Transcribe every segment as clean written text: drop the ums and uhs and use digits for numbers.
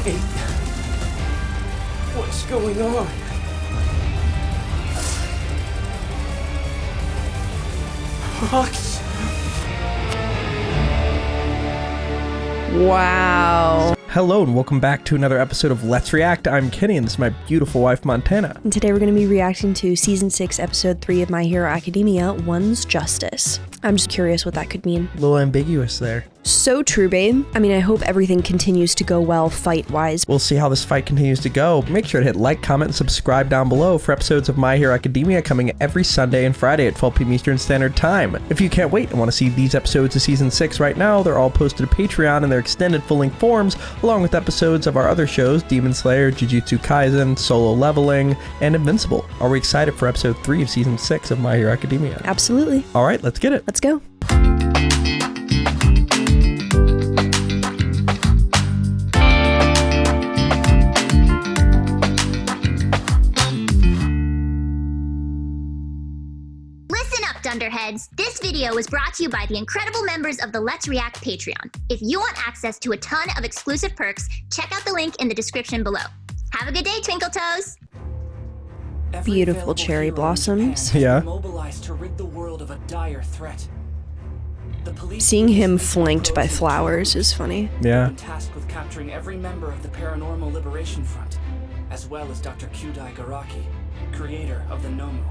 Wait. What's going on? Hux. Wow. Hello and welcome back to another episode of Let's React. I'm Kenny and this is my beautiful wife, Montana. And today we're going to be reacting to Season 6, Episode 3 of My Hero Academia, One's Justice. I'm just curious what that could mean. A little ambiguous there. So true, babe. I mean, I hope everything continues to go well fight-wise. We'll see how this fight continues to go. Make sure to hit like, comment, and subscribe down below for episodes of My Hero Academia coming every Sunday and Friday at 12 p.m. Eastern Standard Time. If you can't wait and want to see these episodes of Season 6 right now, they're all posted to Patreon in their extended full-length forms, along with episodes of our other shows, Demon Slayer, Jujutsu Kaisen, Solo Leveling, and Invincible. Are we excited for episode 3 of Season 6 of My Hero Academia? Absolutely. All right, let's get it. Let's go. Dunderheads, this video was brought to you by the incredible members of the Let's React Patreon. If you want access to a ton of exclusive perks, check out the link in the description below. Have a good day, Twinkle Toes! Beautiful cherry blossoms. Yeah. Mobilized to rid the world of a dire threat. Seeing him flanked by flowers is funny. Yeah. Been tasked with capturing every member of the Paranormal Liberation Front, as well as Dr. Kyudai Garaki, creator of the Nomu.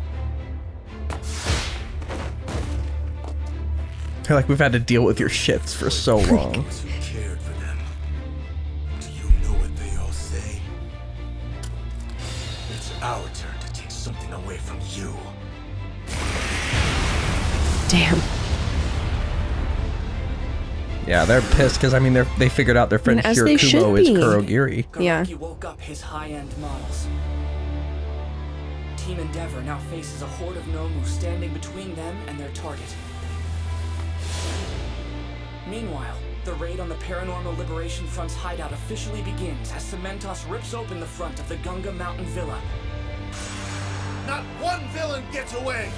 Like we've had to deal with your shits for so long. Who cared for them? Do you know what they all say? It's our turn to take something away from you. Damn. Yeah, they're pissed because I mean they figured out their friend as they should Shirakumo is be. Kurogiri. Yeah. Garaki woke up his high-end models. Team Endeavor now faces a horde of Nomu standing between them and their target. Meanwhile, the raid on the Paranormal Liberation Front's hideout officially begins as Cementos rips open the front of the Gunga Mountain Villa. Not one villain gets away!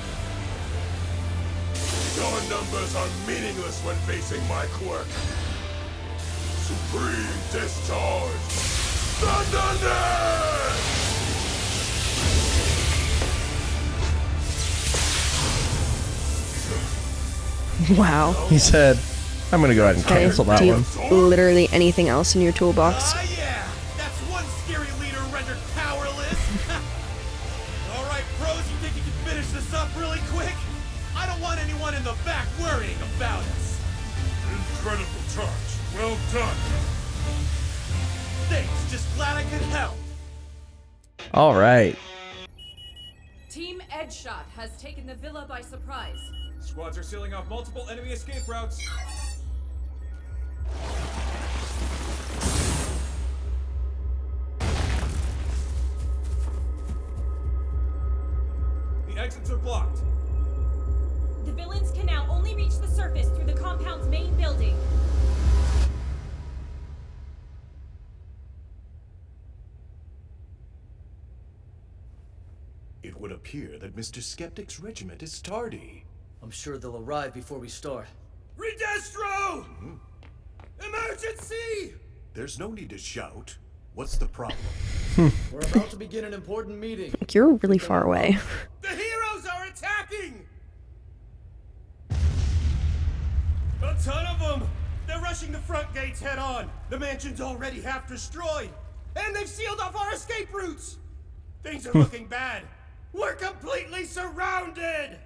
Your numbers are meaningless when facing my quirk. Supreme Discharge! Thunder! Wow. He said, I'm gonna go ahead and cancel that Do you one. have literally anything else in your toolbox? Yeah! That's one scary leader rendered powerless! Alright, pros, you think you can finish this up really quick? I don't want anyone in the back worrying about us! Incredible charge. Well done. Thanks, just glad I could help. All right. Team Edgeshot has taken the villa by surprise. Squads are sealing off multiple enemy escape routes. The exits are blocked. The villains can now only reach the surface through the compound's main building. It would appear that Mr. Skeptic's regiment is tardy. I'm sure they'll arrive before we start. Redestro! Emergency! There's no need to shout. What's the problem? We're about to begin an important meeting. You're really far away. The heroes are attacking! A ton of them! They're rushing the front gates head on. The mansion's already half destroyed. And they've sealed off our escape routes! Things are looking bad. We're completely surrounded!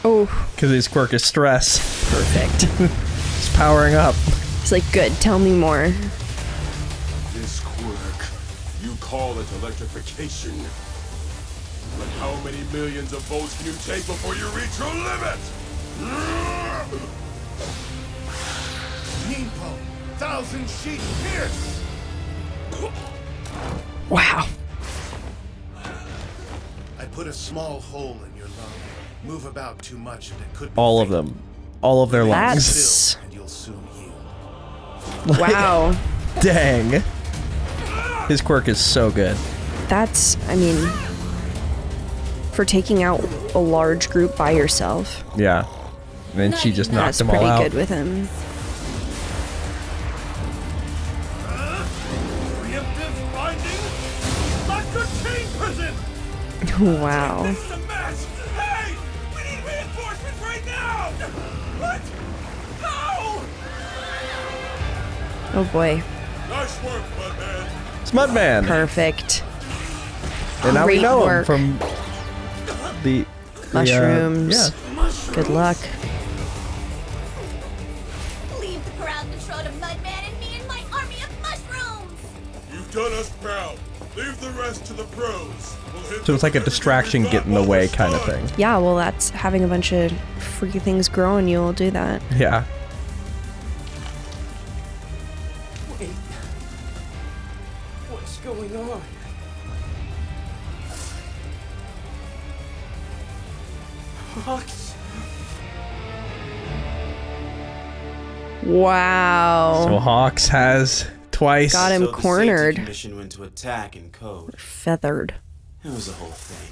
Oh, Because his quirk is stress. perfect. He's powering up. It's like, good, tell me more. This quirk, you call it electrification. But how many millions of volts can you take before you reach your limit? Ninpo, 1,000 sheet pierce! Wow. I put a small hole in your lung. Move about too much and it could be All of fatal. them. All of their lungs. That's- Still, and you'll soon heal. Wow. Dang. His quirk is so good. That's, I mean, for taking out a large group by yourself. Yeah. And then she just knocked That's them all pretty out. good with him. Wow. This is a mess! Hey! We need reinforcements right now! What? No! Oh boy. Nice work, Mudman. It's Mudman. Perfect. And now we Great know work. him from the Mushrooms. yeah. Good luck. Leave the crowd control to Mudman and me and my army of mushrooms! You've done us proud. Leave the rest to the pros. We'll hit So it's like a everything distraction we've get in the got way while kind of we're thing. Yeah, well, that's having a bunch of freaky things grow on you will do that. Yeah. Wait. What's going on? Hawks. Wow. So Hawks has twice. Got him So the cornered. safety commission went to attack in code. Feathered. It was a whole thing.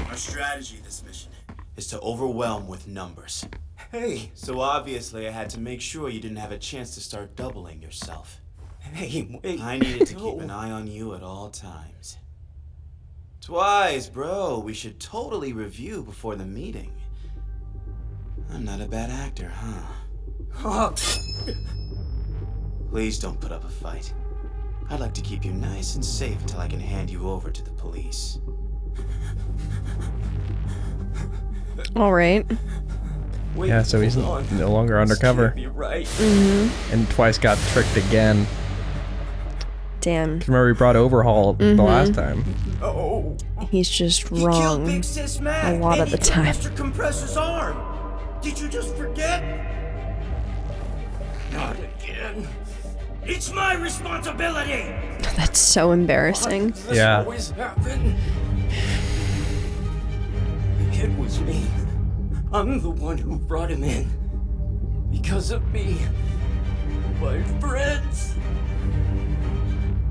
Our strategy this mission is to overwhelm with numbers. Hey. So obviously I had to make sure you didn't have a chance to start doubling yourself. Hey, wait. I needed to No. keep an eye on you at all times. Twice, bro. We should totally review before the meeting. I'm not a bad actor, huh? Hawks. Please don't put up a fight. I'd like to keep you nice and safe until I can hand you over to the police. All right. Wait, Yeah, so he's hold on. no longer This undercover. can't be right. And twice got tricked again. Damn. Remember we brought Overhaul the last time. Oh. He's just He killed wrong. Big Sis Mac, a lot and of the he time. Mr. Compressor's arm. Did you just forget? Not again. It's my responsibility. That's so embarrassing. Does this Yeah. always happen? It was me. I'm the one who brought him in. Because of me. My friends.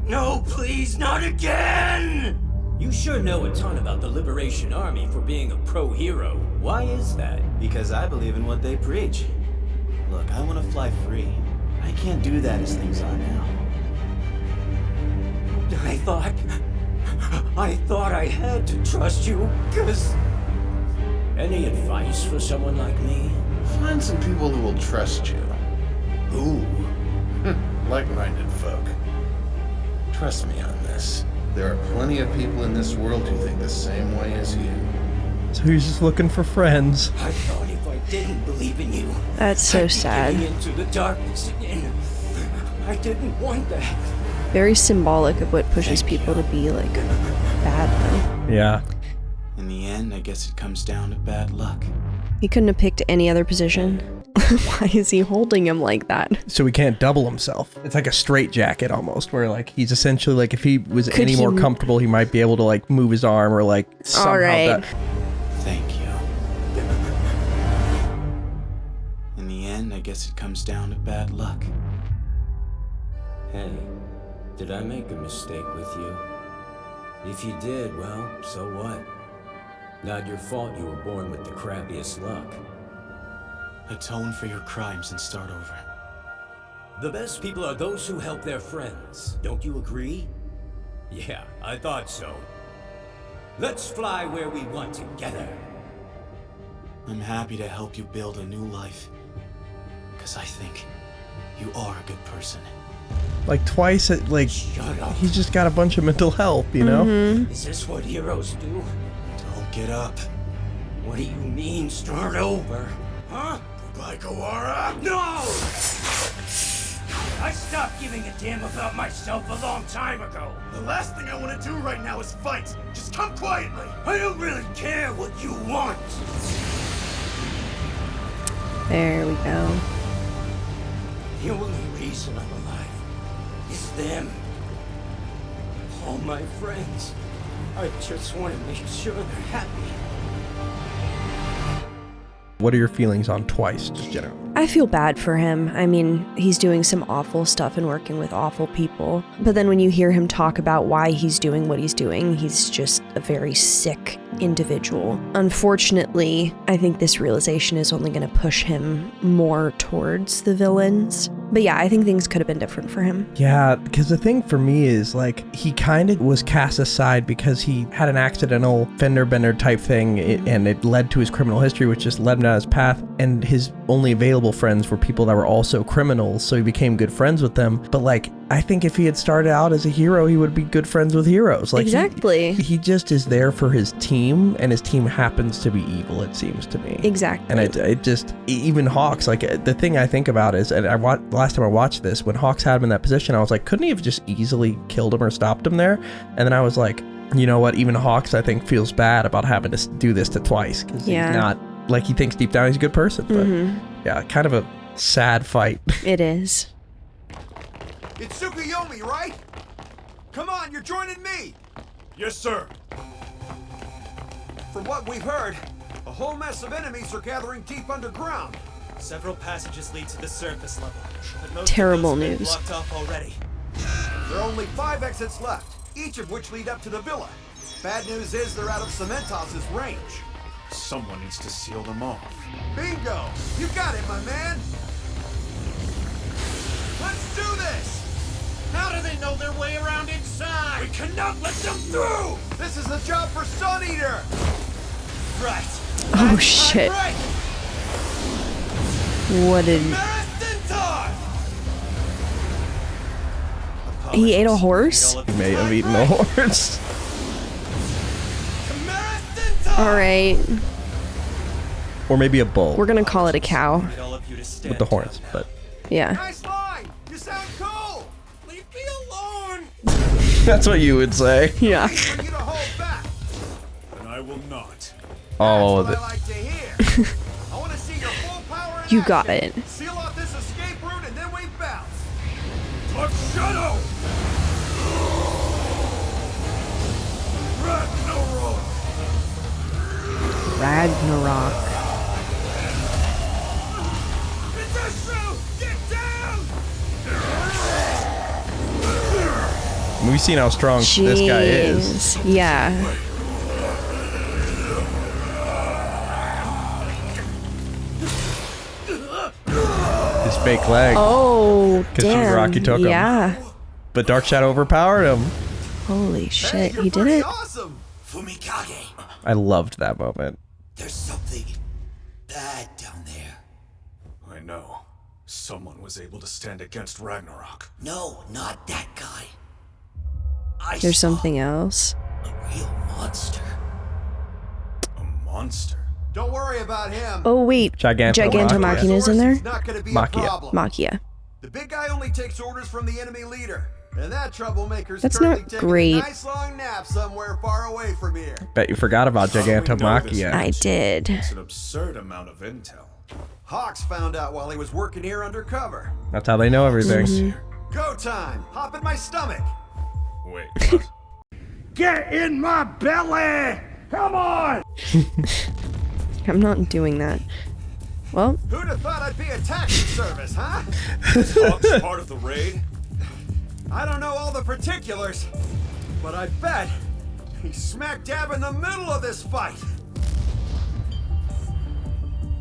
No, please, not again! You sure know a ton about the Liberation Army for being a pro-hero. Why is that? Because I believe in what they preach. Look, I want to fly free. I can't do that as things are now. I thought I had to trust you, cause... Any advice for someone like me? Find some people who will trust you. Who? Like-minded folk. Trust me on this. There are plenty of people in this world who think the same way as you. So he's just looking for friends. I thought if I didn't believe in you... That's so I'd be sad. getting into the darkness again. I didn't want that. Very symbolic of what pushes people to be like bad though. Yeah. In the end, I guess it comes down to bad luck. He couldn't have picked any other position. Why is he holding him like that? So he can't double himself. It's like a straight jacket almost, where like he's essentially like if he was Could any he more comfortable, he might be able to like move his arm or like somehow. All right. Thank you. In the end, I guess it comes down to bad luck. Hey, did I make a mistake with you? If you did, well, so what? Not your fault you were born with the crappiest luck. Atone for your crimes and start over. The best people are those who help their friends. Don't you agree? Yeah, I thought so. Let's fly where we want together. I'm happy to help you build a new life. Because I think you are a good person. Like twice, like Shut up. he's just got a bunch of mental health, you know? Is this what heroes do? Don't get up. What do you mean, start over? Huh? Goodbye, Korra. No! I stopped giving a damn about myself a long time ago. The last thing I want to do right now is fight. Just come quietly. I don't really care what you want. There we go. The only reason I'm alive is them. All my friends. I just want to make sure they're happy. What are your feelings on Twice, just generally? I feel bad for him. I mean, he's doing some awful stuff and working with awful people. But then when you hear him talk about why he's doing what he's doing, he's just a very sick individual. Unfortunately, I think this realization is only going to push him more towards the villains. But yeah, I think things could have been different for him. Yeah, because the thing for me is, like, he kind of was cast aside because he had an accidental fender bender type thing, and it led to his criminal history, which just led him down his path. And his only available friends were people that were also criminals, so he became good friends with them. But, like, I think if he had started out as a hero, he would be good friends with heroes. Like, exactly. He just is there for his team, and his team happens to be evil, it seems to me. Exactly. And it just, even Hawks, like, the thing I think about is, and last time I watched this, when Hawks had him in that position, I was like, couldn't he have just easily killed him or stopped him there? And then I was like, you know what, even Hawks, I think, feels bad about having to do this to Twice, because he's not, like, he thinks deep down he's a good person. But yeah, kind of a sad fight. It is. It's Tsukuyomi, right? Come on, you're joining me! Yes, sir. From what we've heard, a whole mess of enemies are gathering deep underground. Several passages lead to the surface level, but most Terrible of those have been news. blocked off already. There are only 5 exits left, each of which lead up to the villa. Bad news is they're out of Cementos' range. Someone needs to seal them off. Bingo! You got it, my man! Let's do this! How do they know their way around inside? We cannot let them through! This is the job for Sun Eater! Right. Oh shit. Right. What did... He ate a horse? He may have eaten a horse. Alright. Or maybe a bull. We're gonna call it a cow. With the horns, but... Yeah. Nice line! You sound cool! Leave me alone! That's what you would say. Yeah. For you to hold back. And I will not. Oh, That's what I like to hear. I want to see your full power in You got action. it. Seal off this escape route and then we bounce. Touch shadow! Ragnarok. We've seen how strong this guy is. Jeez. Yeah. His fake leg. Oh, Because damn. Rocky took him. Yeah. But Dark Shadow overpowered him. Holy shit, You're he did pretty it. Awesome. Fumikage, I loved that moment. there's something bad down there. I know. Someone was able to stand against Ragnarok. No, not that guy. There's something else. A real monster. A monster? Don't worry about him. Oh wait, Gigantomachina's in there? It's not going to be a Machia. problem. Machia. The big guy only takes orders from the enemy leader. And that troublemaker's That's currently not taking great. a nice long nap somewhere far away from here. Bet you forgot about How do we know this Gigantomachia. I did. It's an absurd amount of intel. Hawks found out while he was working here undercover. That's how they know everything. Go time! Hop in my stomach! Wait, what? Get in my belly! Come on! I'm not doing that. Well, Who'd have thought I'd be a taxi service, huh? Is Hawks part of the raid? I don't know all the particulars, but I bet he's smack dab in the middle of this fight.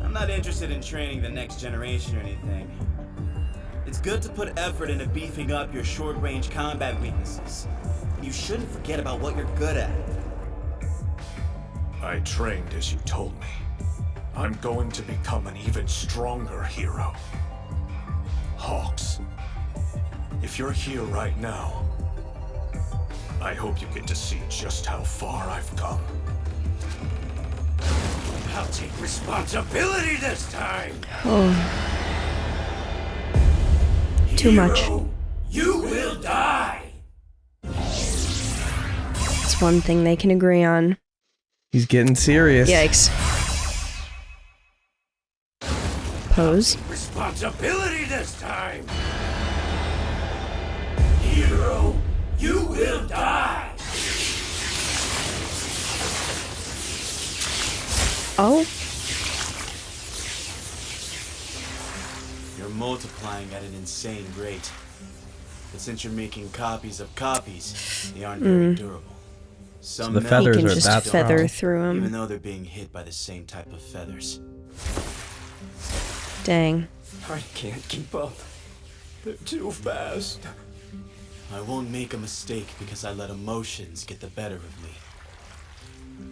I'm not interested in training the next generation or anything. It's good to put effort into beefing up your short-range combat weaknesses. And you shouldn't forget about what you're good at. I trained as you told me. I'm going to become an even stronger hero. Hawks, if you're here right now, I hope you get to see just how far I've come. I'll take responsibility this time. oh. Too much. Hero, you will die. It's one thing they can agree on. He's getting serious. Yikes. Pose. Responsibility this time. Hero, you will die. Oh. You're multiplying at an insane rate. But since you're making copies of copies, they aren't very durable. Some the melt, feathers He can are just that feather strong. through even him. though they're being hit by the same type of feathers. Dang. I can't keep up. They're too fast. I won't make a mistake because I let emotions get the better of me.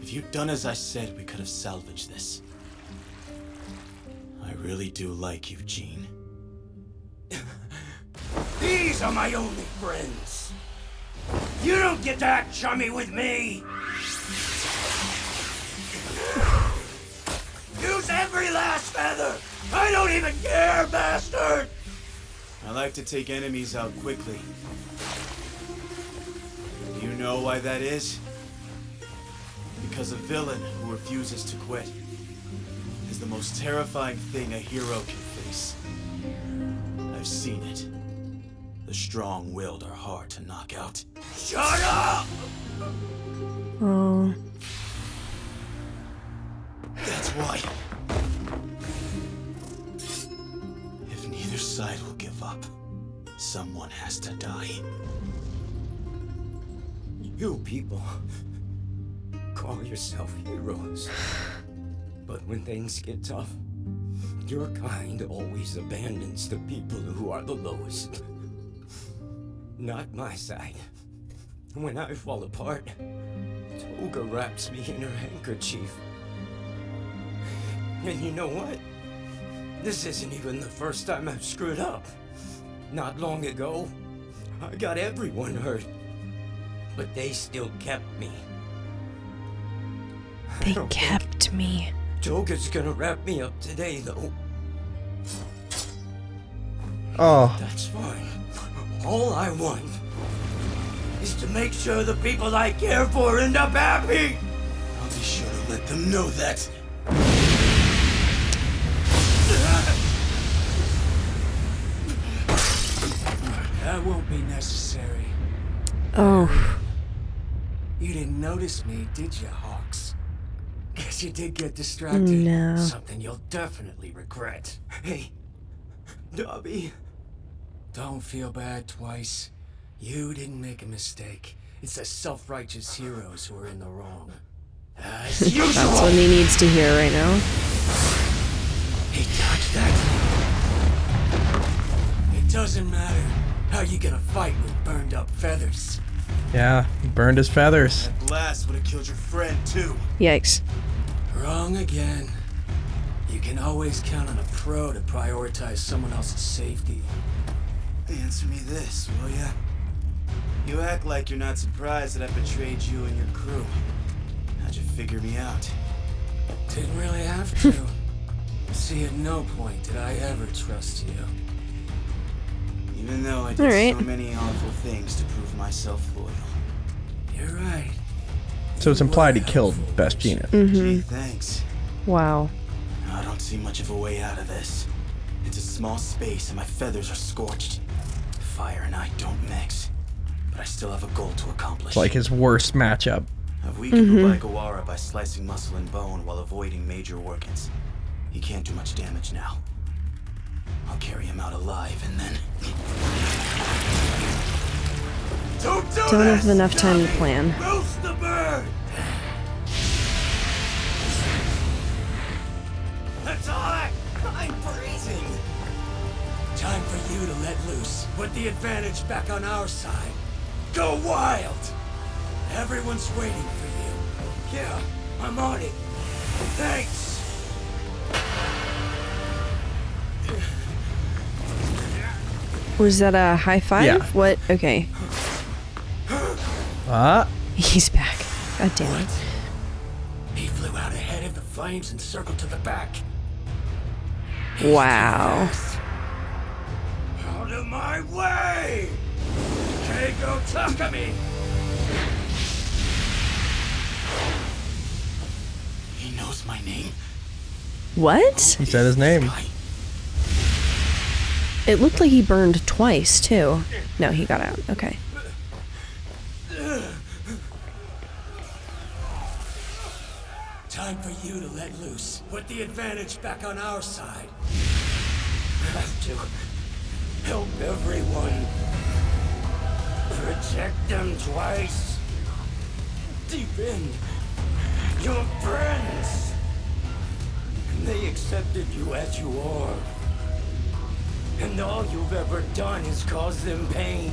If you'd done as I said, we could have salvaged this. I really do like you, Gene. These are my only friends. You don't get to act chummy with me. Use every last feather. I don't even care, bastard. I like to take enemies out quickly. Do you know why that is? Because a villain who refuses to quit is the most terrifying thing a hero can face. I've seen it. The strong-willed are hard to knock out. Shut up! Oh. That's why. If neither side will give up, someone has to die. You people call yourself heroes. But when things get tough, your kind always abandons the people who are the lowest. Not my side. When I fall apart, Toga wraps me in her handkerchief. And you know what? This isn't even the first time I've screwed up. Not long ago, I got everyone hurt. But they still kept me. They kept me. Toga's gonna wrap me up today, though. Oh. That's fine. All I want is to make sure the people I care for end up happy. I'll be sure to let them know that. That won't be necessary. Oh. You didn't notice me, did you, Hawks? Guess you did get distracted. No. Something you'll definitely regret. Hey, Dabi. Don't feel bad twice. You didn't make a mistake. It's the self-righteous heroes who are in the wrong. As usual. That's what he needs to hear right now. He dodged that. It doesn't matter. How you gonna fight with burned up feathers? Yeah, he burned his feathers. That blast would have killed your friend, too. Yikes. Wrong again. You can always count on a pro to prioritize someone else's safety. Answer me this, will ya? You act like you're not surprised that I betrayed you and your crew. How'd you figure me out? Didn't really have to. See, at no point did I ever trust you. Even though I did so many awful things to prove myself loyal. You're right. So it's implied he killed Best Gina. Gee, thanks. Wow. I don't see much of a way out of this. It's a small space and my feathers are scorched. Fire and I don't mix. But I still have a goal to accomplish. It's like his worst matchup. I've weakened Ubaigawa by slicing muscle and bone while avoiding major organs. He can't do much damage now. I'll carry him out alive and then... Don't have enough time to plan. Roast the bird! That's all I'm freezing. Time for you to let loose. Put the advantage back on our side. Go wild! Everyone's waiting for you. Yeah, I'm on it. Thanks. Was that a high five? Yeah. What? Okay. He's back. God damn it. He flew out ahead of the flames and circled to the back. Wow. Out of my way! Keigo Takami! He knows my name. What? He said his name. It looked like he burned twice, too. No, he got out. Okay. Time for you to let loose. Put the advantage back on our side. Have to help everyone. Protect them twice. Defend your friends. They accepted you as you are. And all you've ever done is cause them pain.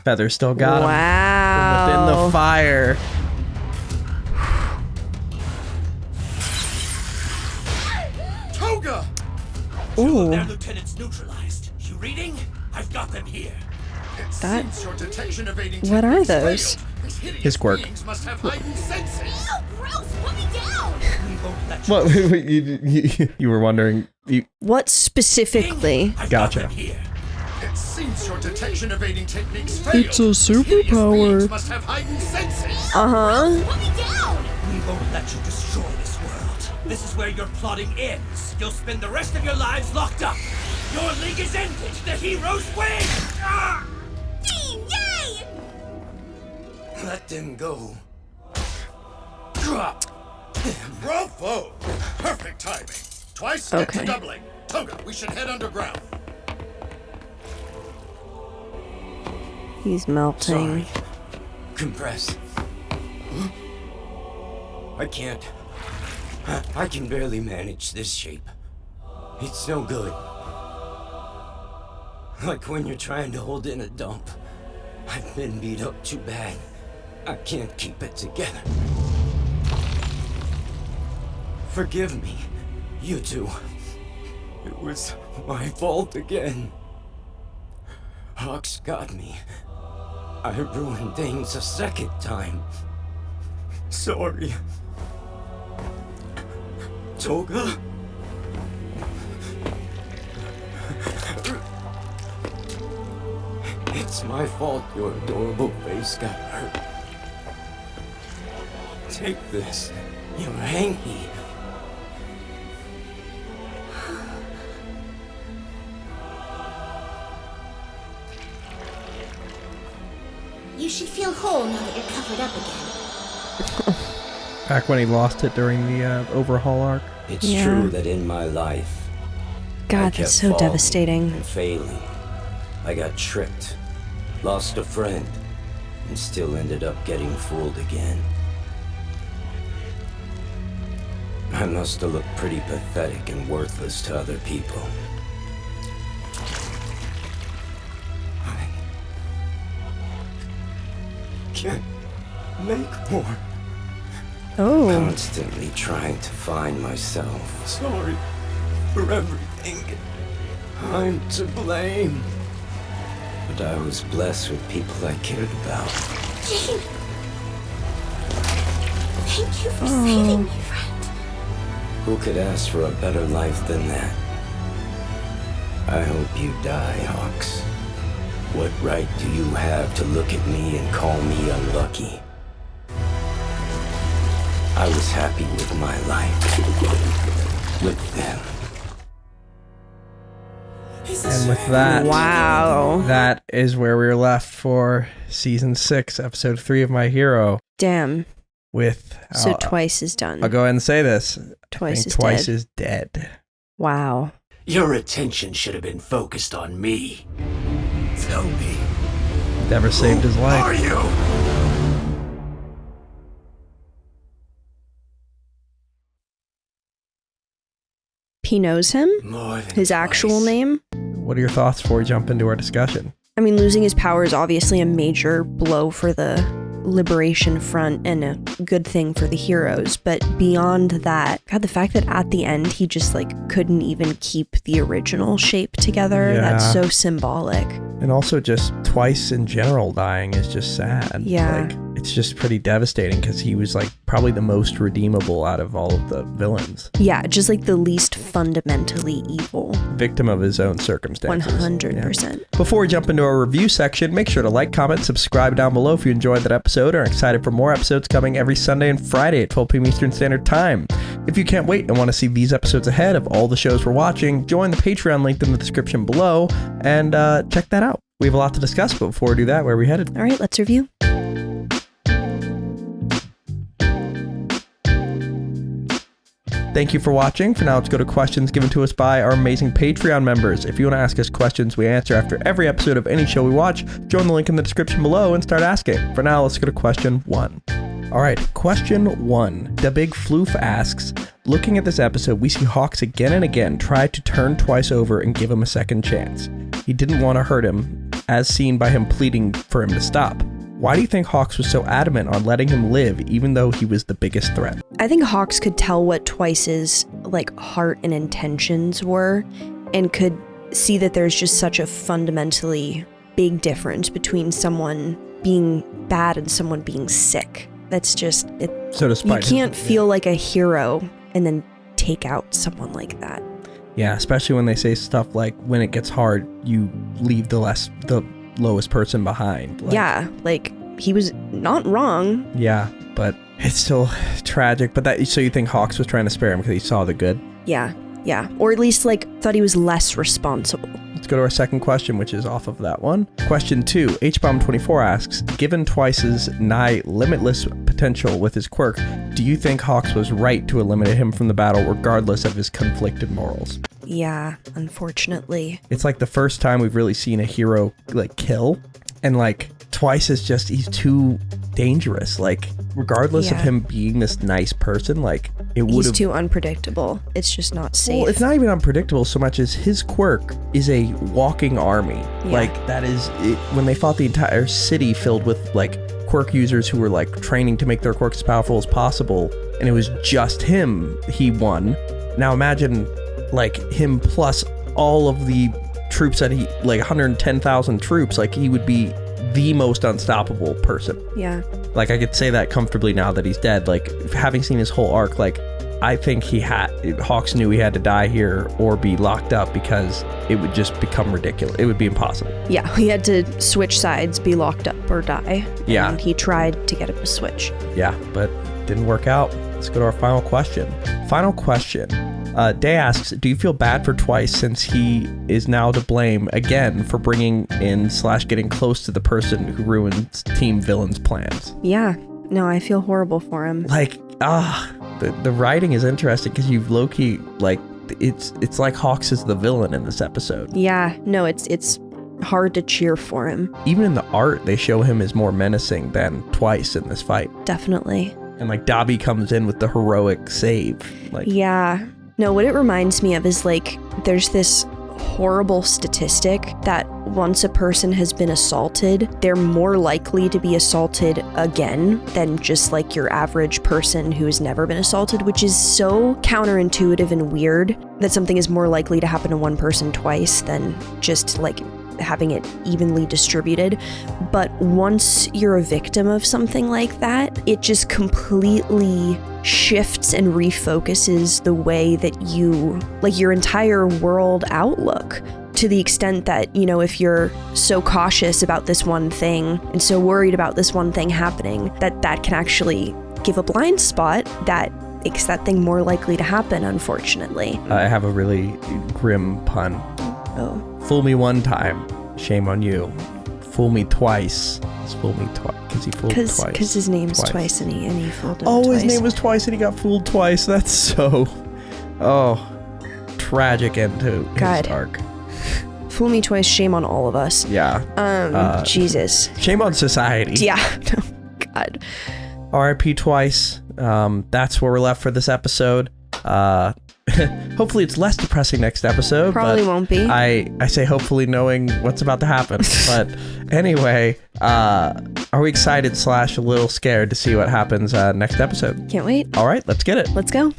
Feather still got him. Wow. From within the fire. Toga! Two of their lieutenants neutralized. You reading? I've got them here. That. Seems your detection evading What are techniques those? failed. These hideous His quirk. beings must have heightened senses. Ew, gross! Put me down! We won't let you. What? Wait, you were wondering. What specifically? I've Gotcha. got them here. It seems your detection evading techniques failed. It's a These hideous superpower. beings must have heightened senses. Uh-huh. Put me down! We won't let you destroy this world. This is where your plotting ends. You'll spend the rest of your lives locked up. Your league is ended. The heroes win! Ah! Team, yay! Let them go. Bravo! Perfect timing. Twice get to doubling. Toga, we should head underground. He's melting. Sorry. Compress. I can't. I can barely manage this shape. It's no good. Like when you're trying to hold in a dump. I've been beat up too bad. I can't keep it together. Forgive me, you two. It was my fault again. Hawks got me. I ruined things a second time. Sorry. Toga? It's my fault your adorable face got hurt. Take this. You're hanky. You should feel whole now that you're covered up again. Back when he lost it during the overhaul arc. It's true that in my life, God, that's so devastating. And failing. I got tricked, lost a friend, and still ended up getting fooled again. I must have looked pretty pathetic and worthless to other people. I can't make more. Oh. Constantly trying to find myself. Sorry for everything. I'm to blame. But I was blessed with people I cared about. Jane! Thank you for saving me, friend. Who could ask for a better life than that? I hope you die, Hawks. What right do you have to look at me and call me unlucky? I was happy with my life. With them. And with that, wow, that is where we're left for season 6, episode 3 of My Hero. Damn. With So Twice is done. I'll go ahead and say this. Twice is Twice dead. is dead. Wow. Your attention should have been focused on me. Tell me. Never saved his life. Are you? He knows him? His actual name? What are your thoughts before we jump into our discussion? I mean, losing his power is obviously a major blow for the Liberation Front and a good thing for the heroes, but beyond that, God, the fact that at the end he just like couldn't even keep the original shape together, that's so symbolic. And also just Twice in general dying is just sad. Yeah. Like, it's just pretty devastating because he was like probably the most redeemable out of all of the villains. Yeah, just like the least fundamentally evil. Victim of his own circumstances. 100%. Yeah. Before we jump into our review section, make sure to like, comment, subscribe down below if you enjoyed that episode or are excited for more episodes coming every Sunday and Friday at 12 p.m. Eastern Standard Time. If you can't wait and want to see these episodes ahead of all the shows we're watching, join the Patreon linked in the description below and check that out. We have a lot to discuss, but before we do that, where are we headed? All right, let's review. Thank you for watching. For now, let's go to questions given to us by our amazing Patreon members. If you want to ask us questions we answer after every episode of any show we watch, join the link in the description below and start asking. For now, let's go to question 1. All right, question 1. The Big Floof asks, looking at this episode, we see Hawks again and again try to turn Twice over and give him a second chance. He didn't want to hurt him, as seen by him pleading for him to stop. Why do you think Hawks was so adamant on letting him live even though he was the biggest threat? I think Hawks could tell what Twice's heart and intentions were and could see that there's just such a fundamentally big difference between someone being bad and someone being sick. That's just it. So you can't feel like a hero and then take out someone like that. Yeah, especially when they say stuff like, when it gets hard, you leave the lowest person behind. He was not wrong. Yeah, but it's still tragic. But so you think Hawks was trying to spare him because he saw the good? Yeah. Or at least thought he was less responsible. Let's go to our second question, which is off of that one. Question 2, HBomb24 asks, given Twice's nigh limitless potential with his quirk, do you think Hawks was right to eliminate him from the battle regardless of his conflicted morals? Yeah, unfortunately. It's the first time we've really seen a hero kill, and Twice is just, he's too dangerous. Regardless of him being this nice person, it would have... He's too unpredictable. It's just not safe. Well, it's not even unpredictable so much as his quirk is a walking army. Yeah. That is it. When they fought the entire city filled with quirk users who were training to make their quirks as powerful as possible, and it was just him, he won. Now imagine him plus all of the troops that he 110,000 troops, he would be the most unstoppable person. Yeah. I could say that comfortably now that he's dead. Having seen his whole arc, I think Hawks knew he had to die here or be locked up because it would just become ridiculous. It would be impossible. Yeah, he had to switch sides, be locked up or die. Yeah. And he tried to get him to switch. Yeah, but didn't work out. Let's go to our final question. Final question. Day asks, do you feel bad for Twice since he is now to blame again for bringing in / getting close to the person who ruins Team Villain's plans? Yeah. No, I feel horrible for him. The writing is interesting because you've low-key, it's like Hawks is the villain in this episode. Yeah. No, it's hard to cheer for him. Even in the art, they show him as more menacing than Twice in this fight. Definitely. And Dabi comes in with the heroic save. Yeah. No, what it reminds me of is there's this horrible statistic that once a person has been assaulted, they're more likely to be assaulted again than just your average person who has never been assaulted, which is so counterintuitive and weird that something is more likely to happen to one person twice than just having it evenly distributed. But once you're a victim of something like that, it just completely shifts and refocuses the way that you, your entire world outlook, to the extent that, if you're so cautious about this one thing and so worried about this one thing happening, that can actually give a blind spot that makes that thing more likely to happen, unfortunately. I have a really grim pun. Oh. Fool me one time, shame on you. Fool me twice, fool me twice. Because he fooled twice. Because his name's Twice and he fooled him twice. His name was Twice and he got fooled twice. That's so... tragic end to his arc. Fool me twice, shame on all of us. Yeah. Jesus. Shame on society. Yeah. Oh, God. R.I.P. Twice. That's where we're left for this episode. Hopefully it's less depressing next episode. Probably won't be. I say hopefully knowing what's about to happen. But anyway, are we excited / a little scared to see what happens next episode? Can't wait. All right, let's get it. Let's go.